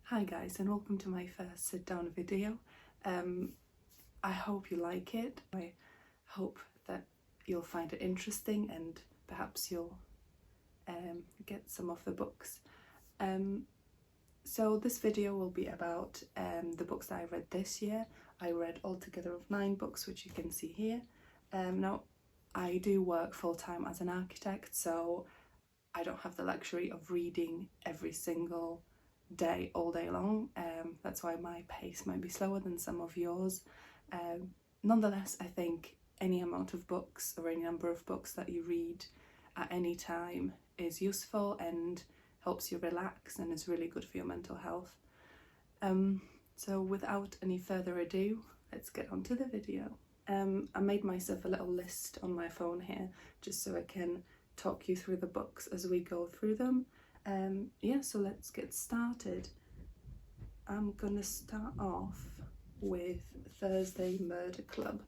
Hi guys, and welcome to my first sit down video. I hope you like it. I hope that you'll find it interesting and perhaps you'll get some of the books. So this video will be about the books that I read this year. I read altogether of 9 books, which you can see here. Now, I do work full-time as an architect, so I don't have the luxury of reading every single day all day long. That's why my pace might be slower than some of yours. Nonetheless, I think any amount of books or any number of books that you read at any time is useful and helps you relax and is really good for your mental health. So without any further ado, let's get on to the video. I made myself a little list on my phone here just so I can talk you through the books as we go through them. So let's get started. I'm gonna start off with Thursday Murder Club.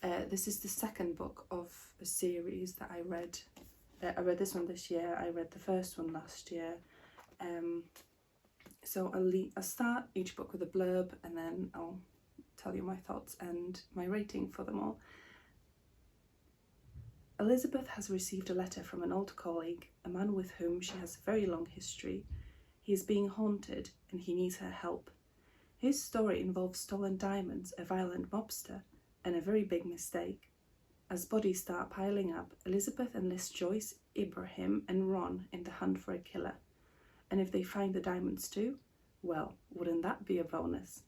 This is the second book of a series that I read. I read this one this year, I read the first one last year. So I'll start each book with a blurb and then I'll tell you my thoughts and my rating for them all. Elizabeth has received a letter from an old colleague, a man with whom she has a very long history. He is being haunted and he needs her help. His story involves stolen diamonds, a violent mobster, and a very big mistake. As bodies start piling up, Elizabeth enlists Joyce, Ibrahim, and Ron in the hunt for a killer. And if they find the diamonds too, well, wouldn't that be a bonus?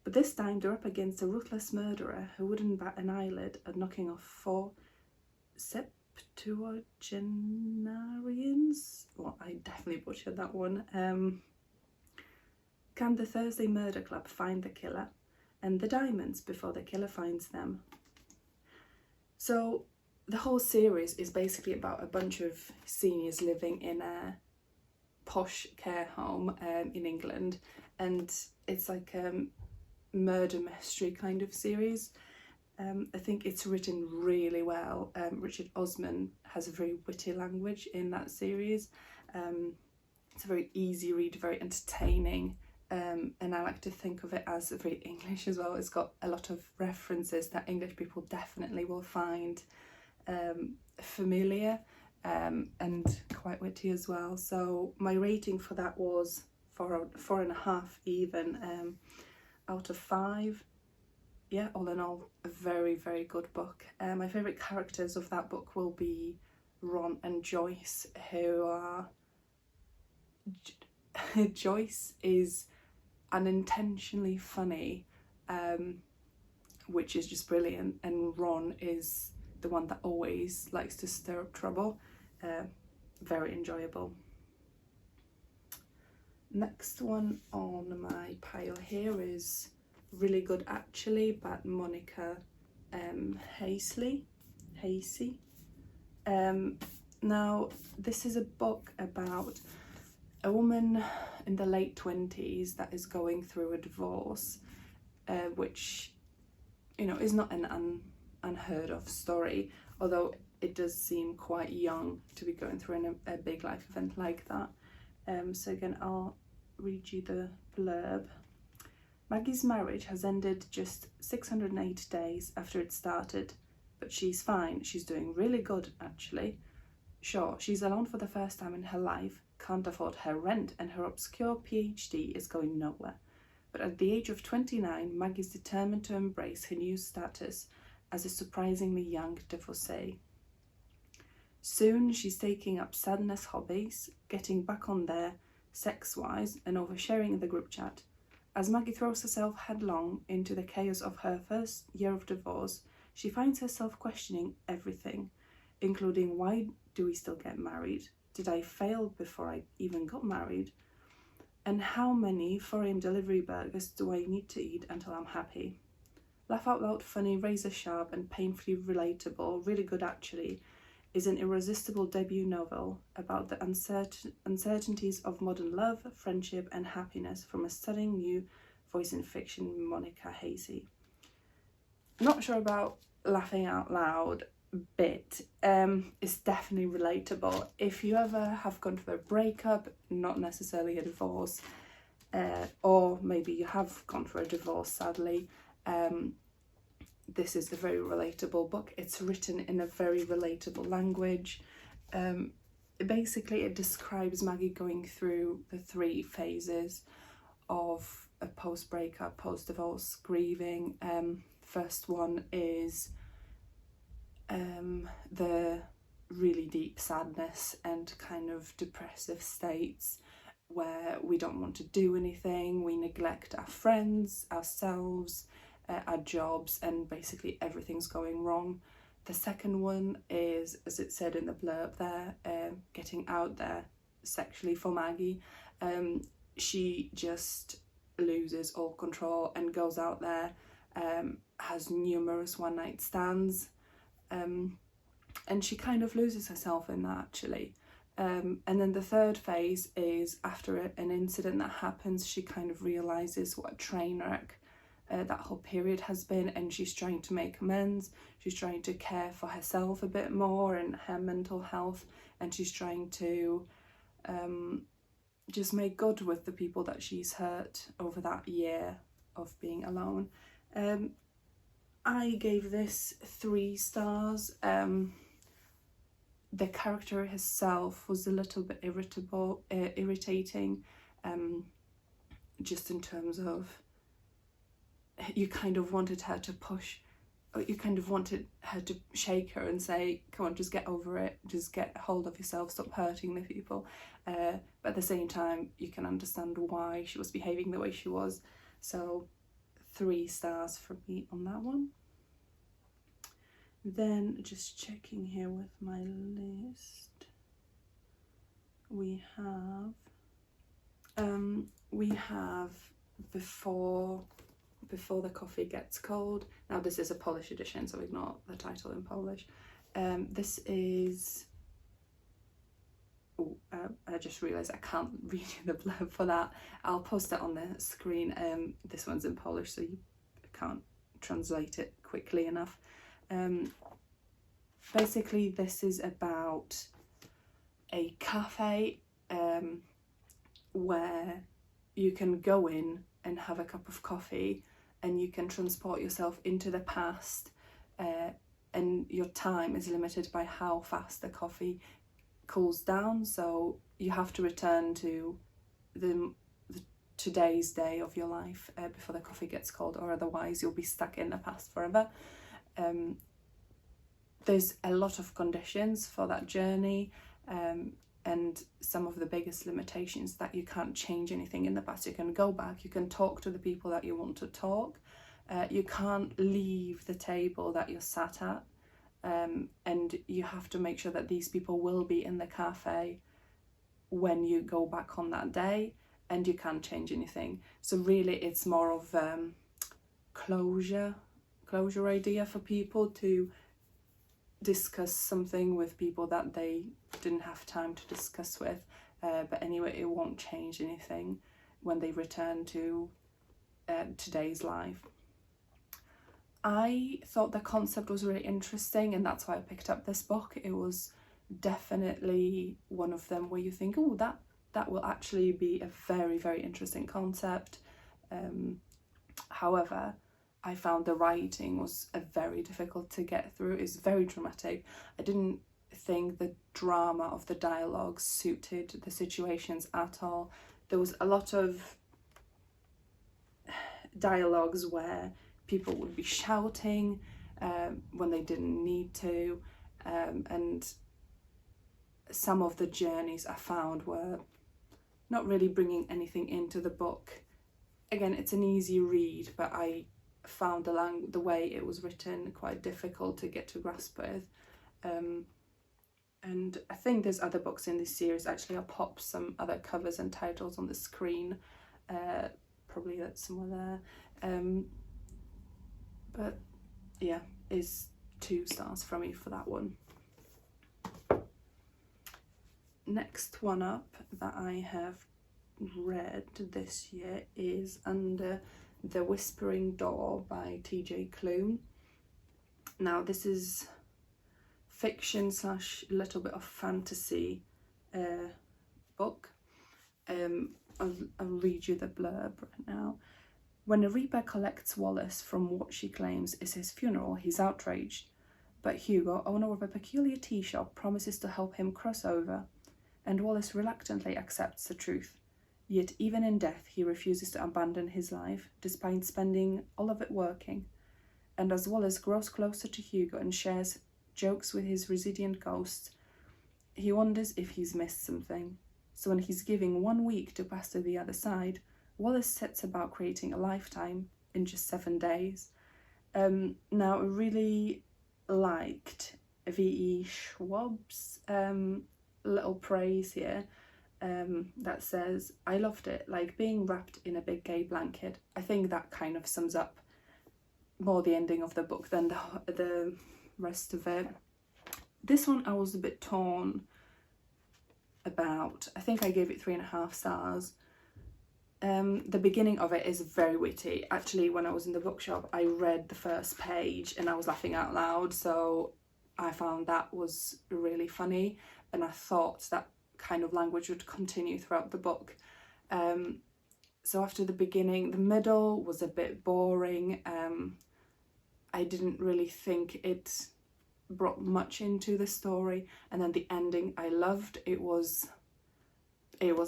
But this time they're up against a ruthless murderer who wouldn't bat an eyelid at knocking off 4 septuagenarians. Well, I definitely butchered that one. Can the Thursday Murder Club find the killer and the diamonds before the killer finds them? So the whole series is basically about a bunch of seniors living in a posh care home in England, and it's like a murder mystery kind of series. I think it's written really well. Richard Osman has a very witty language in that series. It's a very easy read, very entertaining, and I like to think of it as very English as well. It's got a lot of references that English people definitely will find familiar, and quite witty as well. So my rating for that was 4.5 even, out of 5. Yeah, all in all, a very, very good book. My favourite characters of that book will be Ron and Joyce, who are... Joyce is unintentionally funny, which is just brilliant, and Ron is the one that always likes to stir up trouble. Very enjoyable. Next one on my pile here is Really Good Actually by Monica Heisey. Now, this is a book about a woman in the late 20s that is going through a divorce, which, you know, is not an unheard of story, although it does seem quite young to be going through a big life event like that. So again, I'll read you the blurb. Maggie's marriage has ended just 608 days after it started, but she's fine. She's doing really good, actually. Sure, she's alone for the first time in her life, can't afford her rent, and her obscure PhD is going nowhere. But at the age of 29, Maggie's determined to embrace her new status as a surprisingly young divorcee. Soon, she's taking up sadness hobbies, getting back on there sex-wise, and oversharing in the group chat. As Maggie throws herself headlong into the chaos of her first year of divorce, she finds herself questioning everything, including why do we still get married? Did I fail before I even got married? And how many 4am delivery burgers do I need to eat until I'm happy? Laugh out loud funny, razor sharp and painfully relatable, Really Good Actually, is an irresistible debut novel about the uncertainties of modern love, friendship and happiness from a stunning new voice in fiction, Monica Heisey. Not sure about laughing out loud bit. It's definitely relatable. If you ever have gone through a breakup, not necessarily a divorce, or maybe you have gone through a divorce, sadly. This is a very relatable book. It's written in a very relatable language. Basically, it describes Maggie going through the 3 phases of a post-breakup, post-divorce grieving. First one is the really deep sadness and kind of depressive states where we don't want to do anything, we neglect our friends, ourselves, our jobs, and basically everything's going wrong. The second one is, as it said in the blurb there, getting out there sexually for Maggie. She just loses all control and goes out there, has numerous one-night stands, and she kind of loses herself in that, actually. And then the third phase is after an incident that happens, she kind of realises what a train wreck that whole period has been, and she's trying to make amends. She's trying to care for herself a bit more and her mental health, and she's trying to just make good with the people that she's hurt over that year of being alone. I gave this 3 stars. The character herself was a little bit irritating, just in terms of you kind of wanted her to push, or you kind of wanted her to shake her and say, come on, just get over it, just get hold of yourself, stop hurting the people. But at the same time, you can understand why she was behaving the way she was. So 3 stars from me on that one. Then just checking here with my list, we have Before the Coffee Gets Cold. Now this is a Polish edition, so ignore the title in Polish. This is, I just realised I can't read the blurb for that. I'll post it on the screen. This one's in Polish, so you can't translate it quickly enough. Basically, this is about a cafe where you can go in and have a cup of coffee, and you can transport yourself into the past, and your time is limited by how fast the coffee cools down. So you have to return to the today's day of your life before the coffee gets cold, or otherwise you'll be stuck in the past forever. There's a lot of conditions for that journey, and some of the biggest limitations that you can't change anything in the past. You can go back, you can talk to the people that you want to talk, you can't leave the table that you're sat at, and you have to make sure that these people will be in the cafe when you go back on that day, and you can't change anything. So really it's more of closure idea for people to discuss something with people that they didn't have time to discuss with, but anyway, it won't change anything when they return to today's life. I thought the concept was really interesting, and that's why I picked up this book. It was definitely one of them where you think, oh, that will actually be a very, very interesting concept. However, I found the writing was very difficult to get through. It's very dramatic. I didn't think the drama of the dialogue suited the situations at all. There was a lot of dialogues where people would be shouting when they didn't need to, and some of the journeys I found were not really bringing anything into the book. Again, it's an easy read, but I found the way it was written quite difficult to get to grasp with, and I think there's other books in this series. Actually, I'll pop some other covers and titles on the screen, probably that's somewhere there, but yeah, is 2 stars from me for that one. Next one up that I have read this year is Under the Whispering Door by T.J. Klune. Now this is fiction / little bit of fantasy book. I'll read you the blurb right now. When a Reaper collects Wallace from what she claims is his funeral, he's outraged. But Hugo, owner of a peculiar tea shop, promises to help him cross over, and Wallace reluctantly accepts the truth. Yet even in death, he refuses to abandon his life, despite spending all of it working. And as Wallace grows closer to Hugo and shares jokes with his resident ghost, he wonders if he's missed something. So when he's giving 1 week to pass to the other side, Wallace sets about creating a lifetime in just 7 days. Now, I really liked V.E. Schwab's little praise here that says, I loved it, like being wrapped in a big gay blanket. I think that kind of sums up more the ending of the book than the rest of it. This one I was a bit torn about. I think I gave it 3.5 stars. The beginning of it is very witty. Actually, when I was in the bookshop, I read the first page and I was laughing out loud, so I found that was really funny, and I thought that kind of language would continue throughout the book. So after the beginning, the middle was a bit boring. I didn't really think it brought much into the story, and then the ending I loved. It was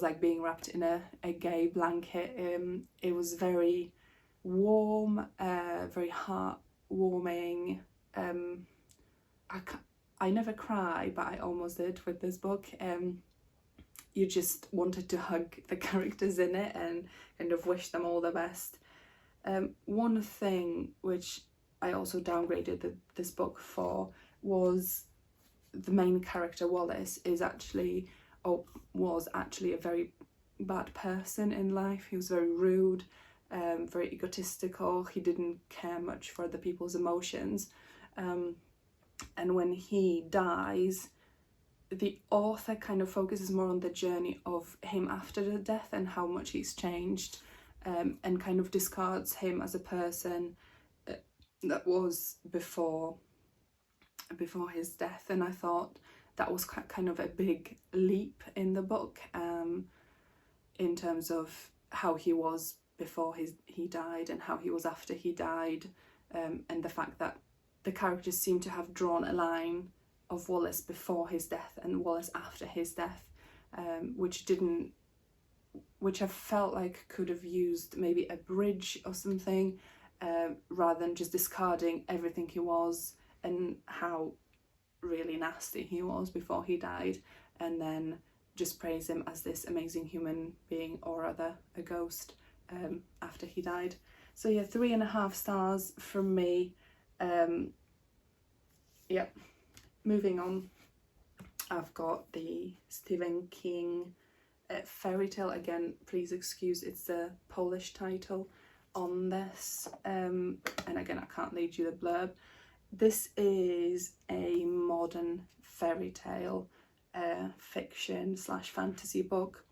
like being wrapped in a gay blanket. It was very warm, very heartwarming. I never cry, but I almost did with this book. You just wanted to hug the characters in it and kind of wish them all the best. One thing which I also downgraded this book for was the main character Wallace was actually a very bad person in life. He was very rude, very egotistical. He didn't care much for other people's emotions. And when he dies, the author kind of focuses more on the journey of him after the death and how much he's changed, and kind of discards him as a person that was before his death. And I thought that was kind of a big leap in the book, in terms of how he was before he died and how he was after he died, and the fact that the characters seem to have drawn a line of Wallace before his death and Wallace after his death, which I felt like could have used maybe a bridge or something, rather than just discarding everything he was and how really nasty he was before he died, and then just praise him as this amazing human being, or rather a ghost, after he died. So yeah, 3.5 stars from me. Yep. Moving on, I've got the Stephen King Fairytale. Again, please excuse, it's the Polish title on this, and again I can't read you the blurb. This is a modern fairy tale fiction / fantasy book.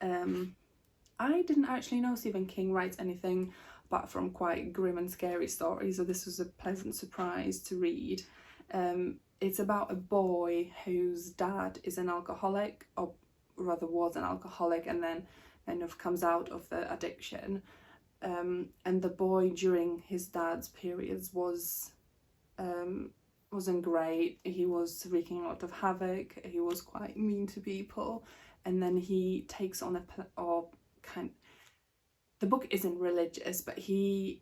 I didn't actually know Stephen King writes anything apart from quite grim and scary stories, so this was a pleasant surprise to read. It's about a boy whose dad is an alcoholic, or rather was an alcoholic, and then kind of comes out of the addiction. And the boy during his dad's periods wasn't great. He was wreaking a lot of havoc. He was quite mean to people, and then he takes on the book isn't religious, but he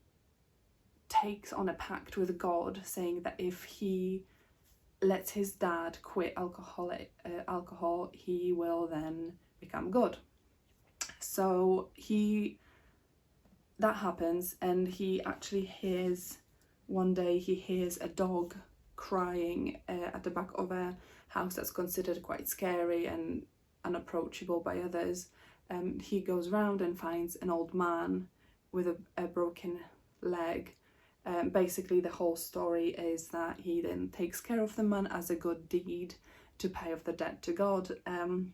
takes on a pact with God, saying that if he lets his dad quit alcohol, he will then become good. So that happens, and he actually hears a dog crying at the back of a house that's considered quite scary and unapproachable by others. He goes around and finds an old man with a broken leg. Basically, the whole story is that he then takes care of the man as a good deed to pay off the debt to God. And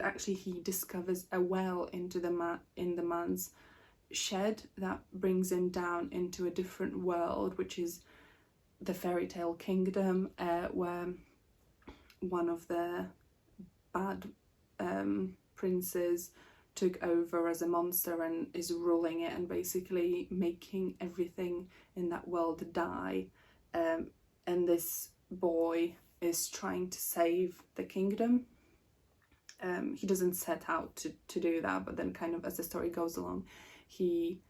actually, he discovers a well in the man's shed that brings him down into a different world, which is the Fairytale Kingdom, where one of the bad princes took over as a monster and is ruling it and basically making everything in that world die. And this boy is trying to save the kingdom. He doesn't set out to do that, but then kind of as the story goes along, he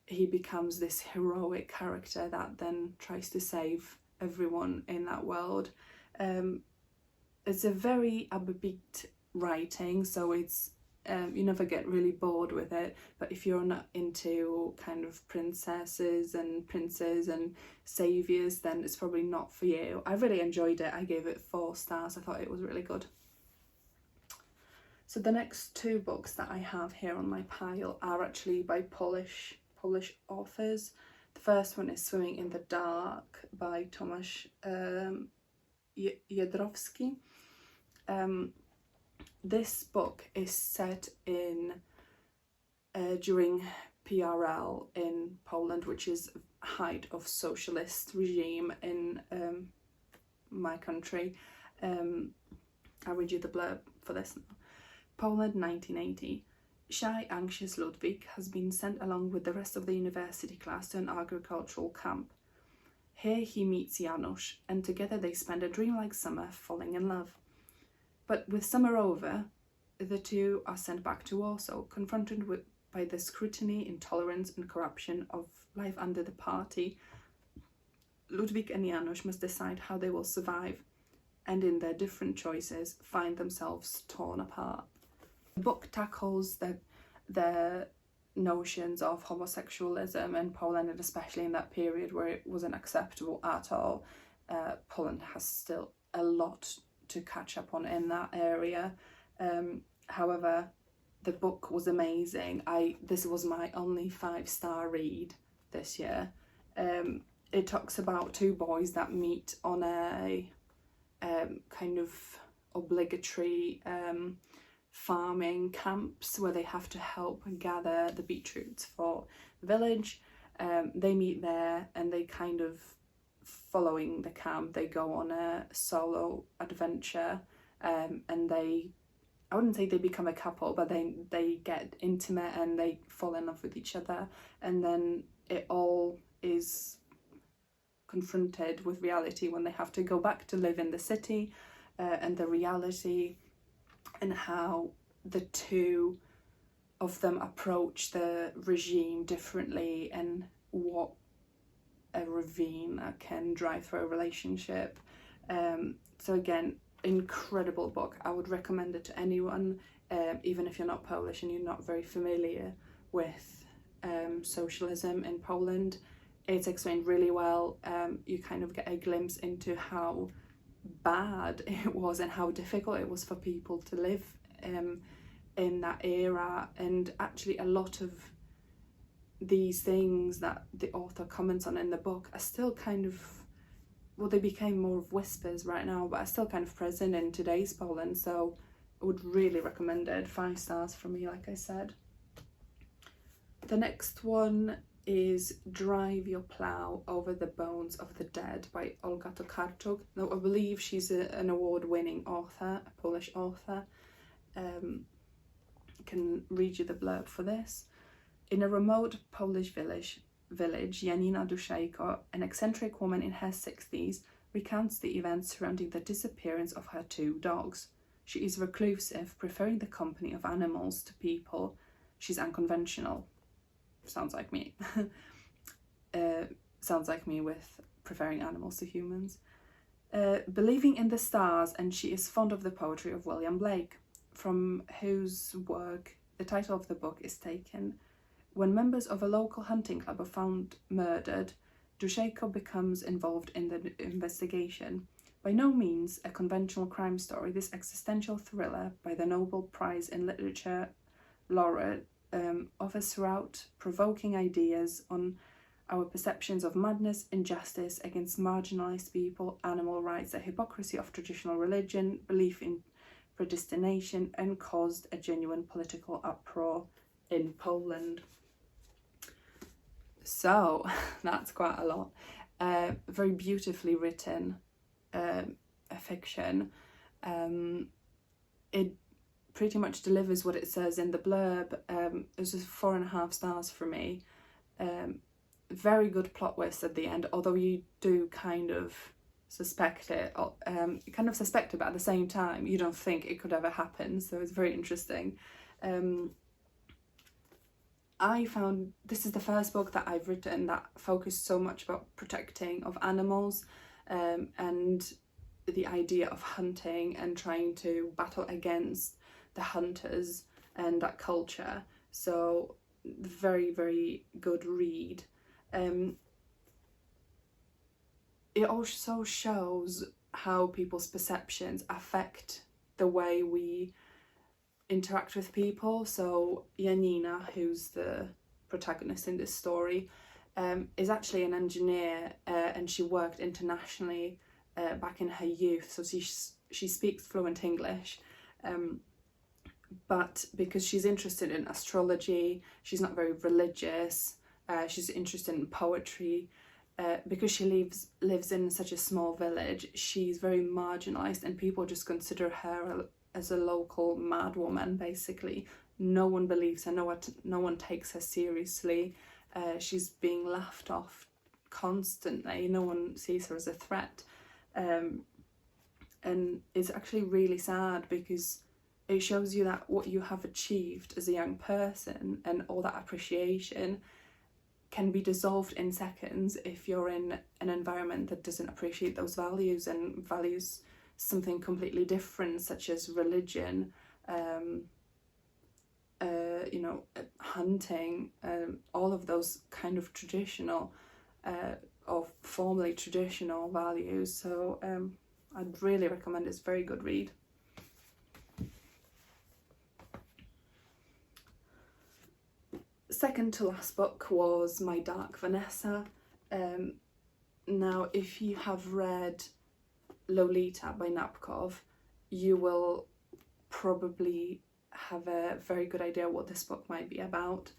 becomes this heroic character that then tries to save everyone in that world. It's a very upbeat writing, so it's you never get really bored with it, but if you're not into kind of princesses and princes and saviors, then it's probably not for you. I really enjoyed it. I gave it 4 stars. I thought it was really good. So the next 2 books that I have here on my pile are actually by Polish authors. The first one is Swimming in the Dark by Tomasz Jedrowski. This book is set in during PRL in Poland, which is height of socialist regime in my country. I'll read you the blurb for this now. Poland, 1980. Shy, anxious Ludwig has been sent along with the rest of the university class to an agricultural camp. Here he meets Janusz, and together they spend a dreamlike summer falling in love. But with summer over, the two are sent back to Warsaw, confronted by the scrutiny, intolerance and corruption of life under the party. Ludwig and Janusz must decide how they will survive, and in their different choices find themselves torn apart. The book tackles the notions of homosexualism in Poland, and especially in that period where it wasn't acceptable at all. Poland has still a lot to catch up on in that area. However, the book was amazing. This was my only 5-star read this year. It talks about 2 boys that meet on a kind of obligatory farming camps where they have to help gather the beetroots for the village. They meet there, and they kind of, following the camp, they go on a solo adventure, and I wouldn't say they become a couple, but they get intimate and they fall in love with each other, and then it all is confronted with reality when they have to go back to live in the city, and the reality and how the 2 of them approach the regime differently, and what a ravine that can drive through a relationship. So again, incredible book. I would recommend it to anyone, even if you're not Polish and you're not very familiar with socialism in Poland. It's explained really well. You kind of get a glimpse into how bad it was and how difficult it was for people to live in that era, and actually a lot of these things that the author comments on in the book are still kind of, well, they became more of whispers right now, but are still kind of present in today's Poland. So I would really recommend it. 5 stars from me, like I said. The next one is Drive Your Plow Over the Bones of the Dead by Olga Tokarczuk. Now, I believe she's an award-winning author, a Polish author. I can read you the blurb for this. In a remote Polish village, Janina Duszejko, an eccentric woman in her 60s, recounts the events surrounding the disappearance of her 2 dogs. She is reclusive, preferring the company of animals to people. She's unconventional. Sounds like me. Sounds like me with preferring animals to humans. Believing in the stars, and she is fond of the poetry of William Blake, from whose work the title of the book is taken. When members of a local hunting club are found murdered, Duszejko becomes involved in the investigation. By no means a conventional crime story, this existential thriller by the Nobel Prize in Literature laureate offers throughout-provoking ideas on our perceptions of madness, injustice against marginalised people, animal rights, the hypocrisy of traditional religion, belief in predestination, and caused a genuine political uproar in Poland. So that's quite a lot. Very beautifully written a fiction. It pretty much delivers what it says in the blurb. It was just 4.5 stars for me. Very good plot twist at the end, although you do kind of suspect it, but at the same time you don't think it could ever happen, so it's very interesting. I found this is the first book that I've written that focused so much about protecting of animals, and the idea of hunting and trying to battle against the hunters and that culture. So very, very good read. It also shows how people's perceptions affect the way we interact with people. So Janina, who's the protagonist in this story, is actually an engineer, and she worked internationally back in her youth, so she speaks fluent English, but because she's interested in astrology, she's not very religious, she's interested in poetry, because she lives in such a small village, she's very marginalised, and people just consider her as a local madwoman, basically. No one believes her, no one takes her seriously. She's being laughed off constantly, no one sees her as a threat. And it's actually really sad, because it shows you that what you have achieved as a young person and all that appreciation can be dissolved in seconds if you're in an environment that doesn't appreciate those values and values something completely different, such as religion, hunting, all of those kind of traditional or formerly traditional values. So I'd really recommend it. It's a very good read. Second to last book was my Dark Vanessa. Now, if you have read Lolita by Nabokov, you will probably have a very good idea what this book might be about.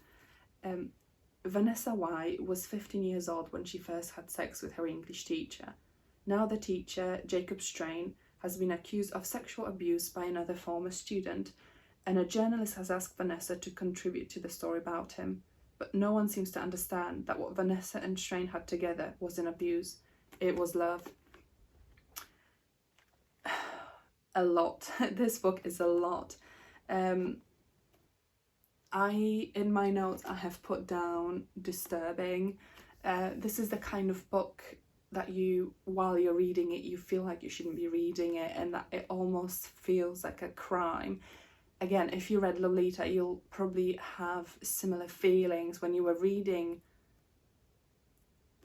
Vanessa Y was 15 years old when she first had sex with her English teacher. Now the teacher, Jacob Strain, has been accused of sexual abuse by another former student, and a journalist has asked Vanessa to contribute to the story about him. But no one seems to understand that what Vanessa and Strain had together wasn't abuse, it was love. A lot. This book is a lot. In my notes I have put down disturbing. This is the kind of book that while you're reading it, you feel like you shouldn't be reading it, and that it almost feels like a crime. Again, if you read Lolita, you'll probably have similar feelings when you were reading.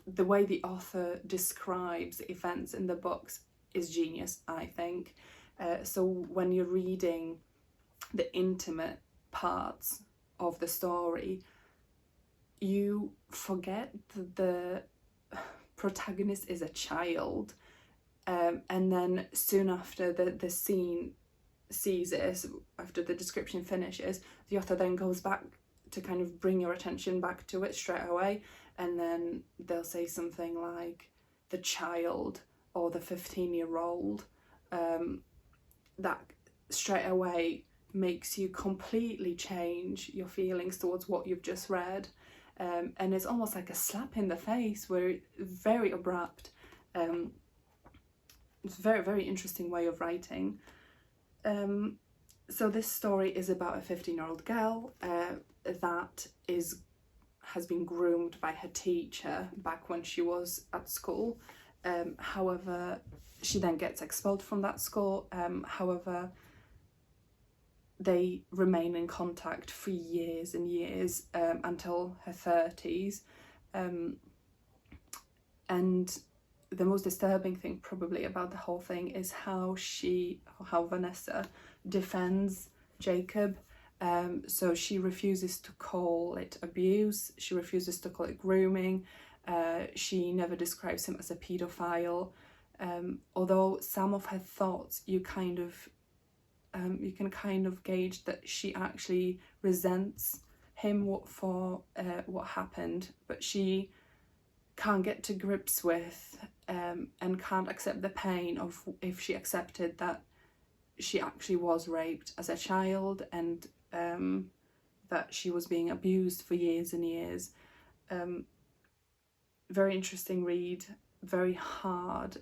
The way the author describes the events in the books is genius, I think. So when you're reading the intimate parts of the story, you forget that the protagonist is a child, and then soon after the scene ceases, after the description finishes, the author then goes back to kind of bring your attention back to it straight away, and then they'll say something like the child or the 15-year-old, that straight away makes you completely change your feelings towards what you've just read, and it's almost like a slap in the face, where it's very abrupt. It's a very, very interesting way of writing. So this story is about a 15-year-old girl that has been groomed by her teacher back when she was at school. However, she then gets expelled from that school. However, they remain in contact for years and years, until her 30s. And the most disturbing thing probably about the whole thing is how Vanessa defends Jacob. So she refuses to call it abuse, she refuses to call it grooming, she never describes him as a paedophile, although some of her thoughts you can kind of gauge that she actually resents him for what happened, but she can't get to grips with and can't accept the pain of if she accepted that she actually was raped as a child, and that she was being abused for years and years. Very interesting read, very hard.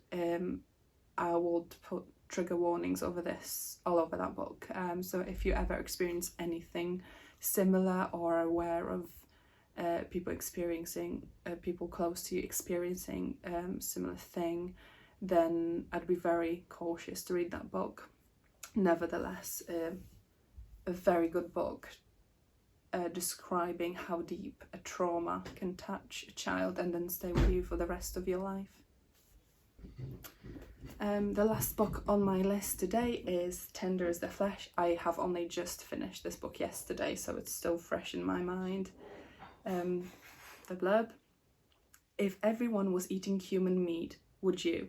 I would put trigger warnings all over that book. So if you ever experience anything similar or are aware of people close to you experiencing similar thing, then I'd be very cautious to read that book. Nevertheless, a very good book describing how deep a trauma can touch a child and then stay with you for the rest of your life. The last book on my list today is Tender as the Flesh. I have only just finished this book yesterday, so it's still fresh in my mind. The blurb: if everyone was eating human meat, would you?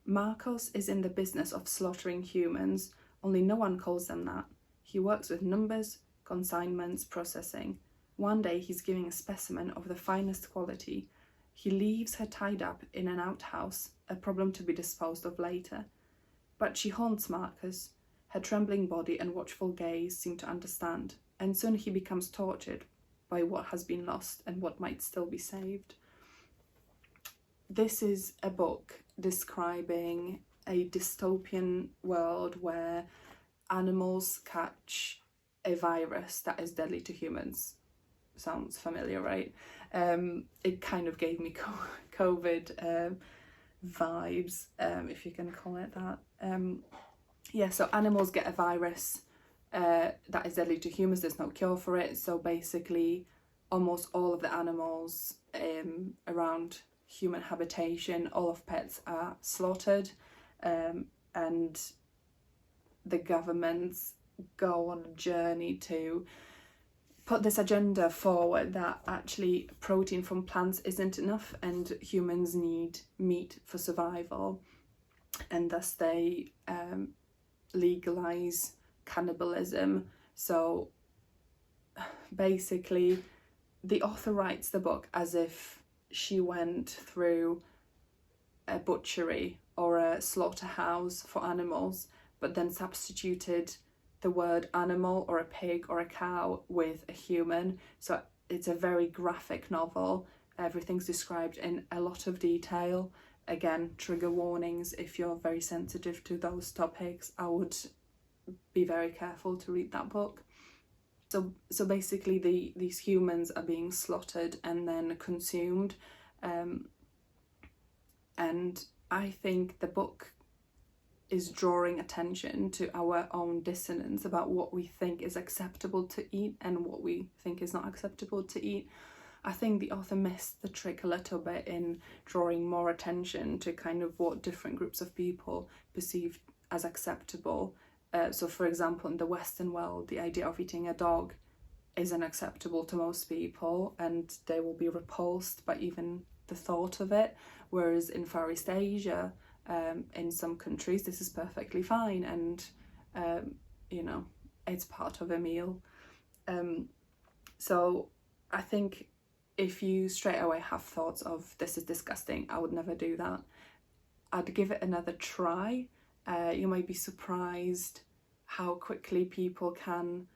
Marcos is in the business of slaughtering humans, only no one calls them that. He works with numbers, consignments, processing. One day he's giving a specimen of the finest quality. He leaves her tied up in an outhouse, a problem to be disposed of later. But she haunts Marcus. Her trembling body and watchful gaze seem to understand, and soon he becomes tortured by what has been lost and what might still be saved. This is a book describing a dystopian world where animals catch a virus that is deadly to humans. Sounds familiar, right? It kind of gave me COVID vibes, if you can call it that. So animals get a virus that is deadly to humans. There's no cure for it, so basically almost all of the animals around human habitation, all of pets, are slaughtered, and the governments go on a journey to put this agenda forward that actually protein from plants isn't enough and humans need meat for survival, and thus they legalize cannibalism. So basically the author writes the book as if she went through a butchery or a slaughterhouse for animals, but then substituted the word animal or a pig or a cow with a human. So it's a very graphic novel. Everything's described in a lot of detail. Again, trigger warnings if you're very sensitive to those topics. I would be very careful to read that book. So basically these humans are being slaughtered and then consumed, and I think the book is drawing attention to our own dissonance about what we think is acceptable to eat and what we think is not acceptable to eat. I think the author missed the trick a little bit in drawing more attention to kind of what different groups of people perceive as acceptable. So for example, in the Western world, the idea of eating a dog isn't acceptable to most people and they will be repulsed by even the thought of it, whereas in Far East Asia, in some countries this is perfectly fine and it's part of a meal. So I think if you straight away have thoughts of this is disgusting, I would never do that. I'd give it another try. You might be surprised how quickly people can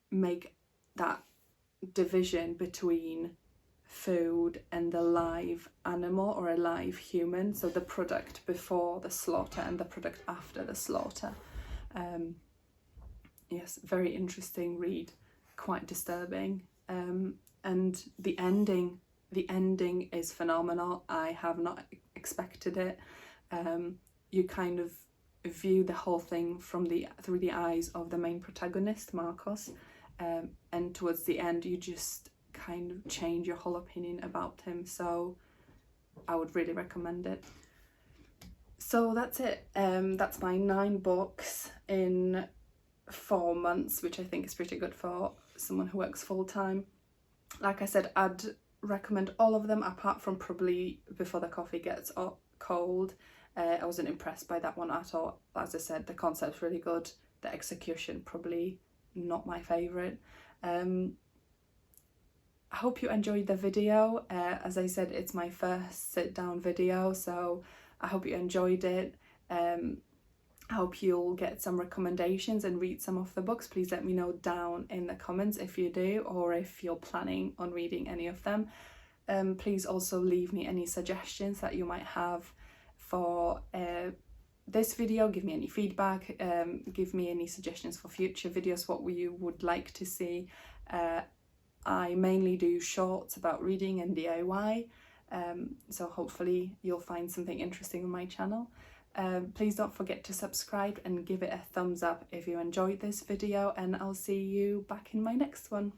make that division between food and the live animal or a live human, so the product before the slaughter and the product after the slaughter. Yes, very interesting read, quite disturbing, and the ending is phenomenal. I have not expected it. You kind of view the whole thing through the eyes of the main protagonist, Marcos, and towards the end you just kind of change your whole opinion about him. So I would really recommend it. So that's it. That's my 9 books in 4 months, which I think is pretty good for someone who works full-time. Like I said, I'd recommend all of them apart from probably Before the Coffee Gets Cold. I wasn't impressed by that one at all. As I said, the concept's really good. The execution probably not my favourite. I hope you enjoyed the video. As I said, it's my first sit down video, so I hope you enjoyed it. I hope you'll get some recommendations and read some of the books. Please let me know down in the comments if you do, or if you're planning on reading any of them. Please also leave me any suggestions that you might have for this video. Give me any feedback, give me any suggestions for future videos, what you would like to see. I mainly do shorts about reading and DIY, so hopefully you'll find something interesting on my channel. Please don't forget to subscribe and give it a thumbs up if you enjoyed this video, and I'll see you back in my next one.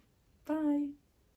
Bye!